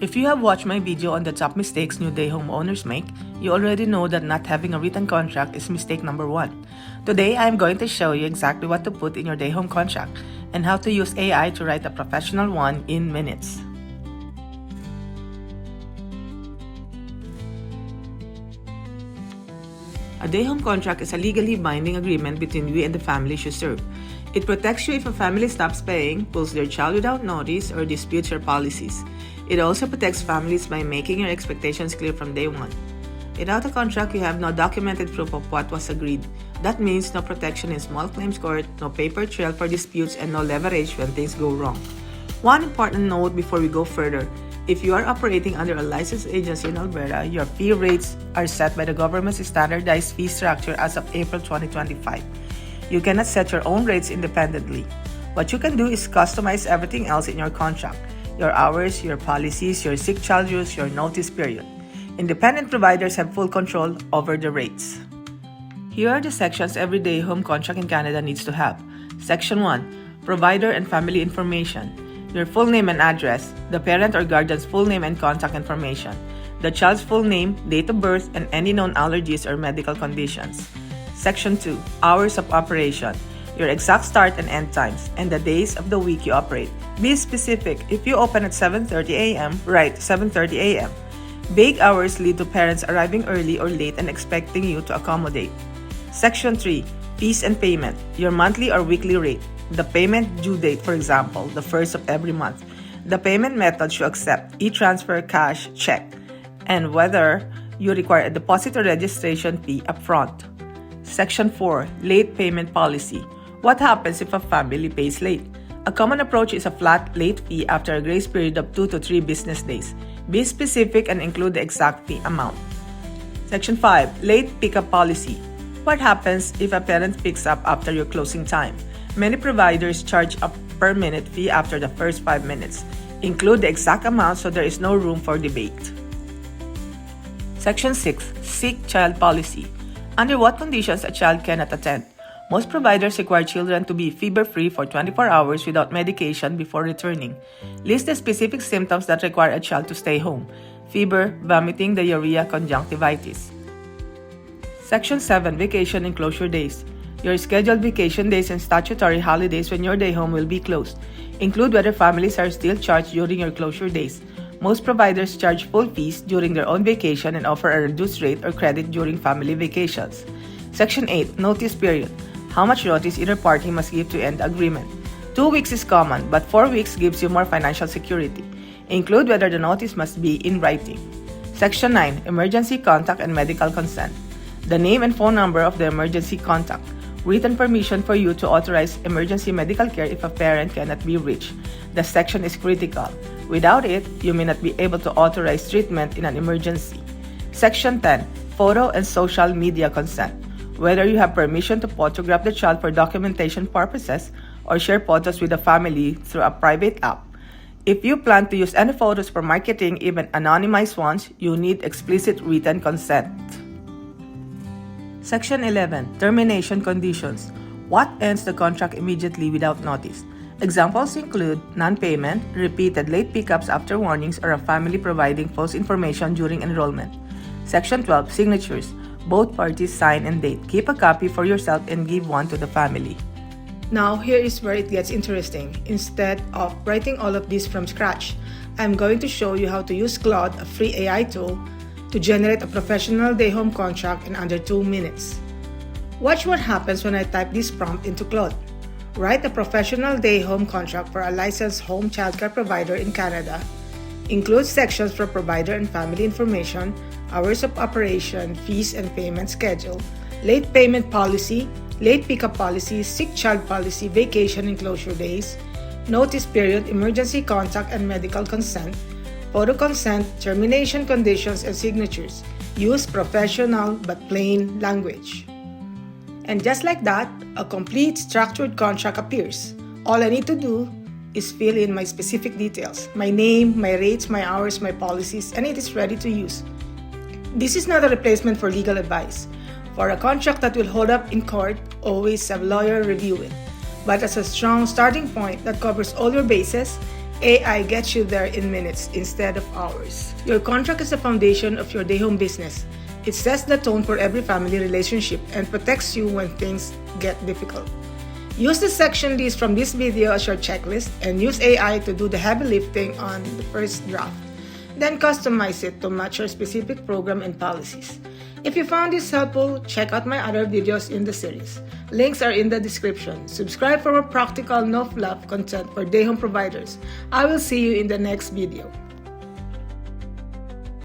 If you have watched my video on the top mistakes new Dayhome owners make, you already know that not having a written contract is mistake number 1. Today, I am going to show you exactly what to put in your Dayhome contract and how to use AI to write a professional one in minutes. A Dayhome contract is a legally binding agreement between you and the families you serve. It protects you if a family stops paying, pulls their child without notice, or disputes your policies. It also protects families by making your expectations clear from day one. Without a contract, you have no documented proof of what was agreed. That means no protection in small claims court, no paper trail for disputes, and no leverage when things go wrong. One important note before we go further: if you are operating under a licensed agency in Alberta, your fee rates are set by the government's standardized fee structure as of April 2025. You cannot set your own rates independently. What you can do is customize everything else in your contract: your hours, your policies, your sick child use, your notice period. Independent providers have full control over the rates. Here are the sections every Dayhome contract in Canada needs to have. Section 1. Provider and family information. Your full name and address, the parent or guardian's full name and contact information, the child's full name, date of birth, and any known allergies or medical conditions. Section 2. Hours of operation. Your exact start and end times, and the days of the week you operate. Be specific. If you open at 7:30 a.m., write 7:30 a.m. Vague hours lead to parents arriving early or late and expecting you to accommodate. Section 3. Fees and payment. Your monthly or weekly rate. The payment due date, for example, the first of every month. The payment methods you accept, e-transfer, cash, check, and whether you require a deposit or registration fee upfront. Section 4. Late payment policy. What happens if a family pays late? A common approach is a flat late fee after a grace period of 2 to 3 business days. Be specific and include the exact fee amount. Section 5. Late pickup policy. What happens if a parent picks up after your closing time? Many providers charge a per minute fee after the first 5 minutes. Include the exact amount so there is no room for debate. Section 6. Sick child policy. Under what conditions a child cannot attend? Most providers require children to be fever-free for 24 hours without medication before returning. List the specific symptoms that require a child to stay home: fever, vomiting, diarrhea, conjunctivitis. Section 7. Vacation and closure days. Your scheduled vacation days and statutory holidays when your Dayhome will be closed. Include whether families are still charged during your closure days. Most providers charge full fees during their own vacation and offer a reduced rate or credit during family vacations. Section 8. Notice period. How much notice either party must give to end the agreement. 2 weeks is common, but 4 weeks gives you more financial security. Include whether the notice must be in writing. Section 9. Emergency contact and medical consent. The name and phone number of the emergency contact. Written permission for you to authorize emergency medical care if a parent cannot be reached. The section is critical. Without it, you may not be able to authorize treatment in an emergency. Section 10. Photo and social media consent. Whether you have permission to photograph the child for documentation purposes or share photos with the family through a private app. If you plan to use any photos for marketing, even anonymized ones, you need explicit written consent. Section 11. Termination conditions. What ends the contract immediately without notice? Examples include non-payment, repeated late pickups after warnings, or a family providing false information during enrollment. Section 12. Signatures. Both parties sign and date. Keep a copy for yourself and give one to the family. Now, here is where it gets interesting. Instead of writing all of this from scratch, I'm going to show you how to use Claude, a free AI tool, to generate a professional Dayhome contract in under 2 minutes. Watch what happens when I type this prompt into Claude. Write a professional Dayhome contract for a licensed home childcare provider in Canada. Include sections for provider and family information, hours of operation, fees and payment schedule, late payment policy, late pickup policy, sick child policy, vacation and closure days, notice period, emergency contact and medical consent, photo consent, termination conditions, and signatures. Use professional but plain language. And just like that, a complete structured contract appears. All I need to do is fill in my specific details: my name, my rates, my hours, my policies, and it is ready to use. This is not a replacement for legal advice. For a contract that will hold up in court, always have a lawyer review it. But as a strong starting point that covers all your bases, AI gets you there in minutes instead of hours. Your contract is the foundation of your Dayhome business. It sets the tone for every family relationship and protects you when things get difficult. Use the section list from this video as your checklist and use AI to do the heavy lifting on the first draft. Then customize it to match your specific program and policies. If you found this helpful, check out my other videos in the series. Links are in the description. Subscribe for more practical, no fluff content for Dayhome providers. I will see you in the next video.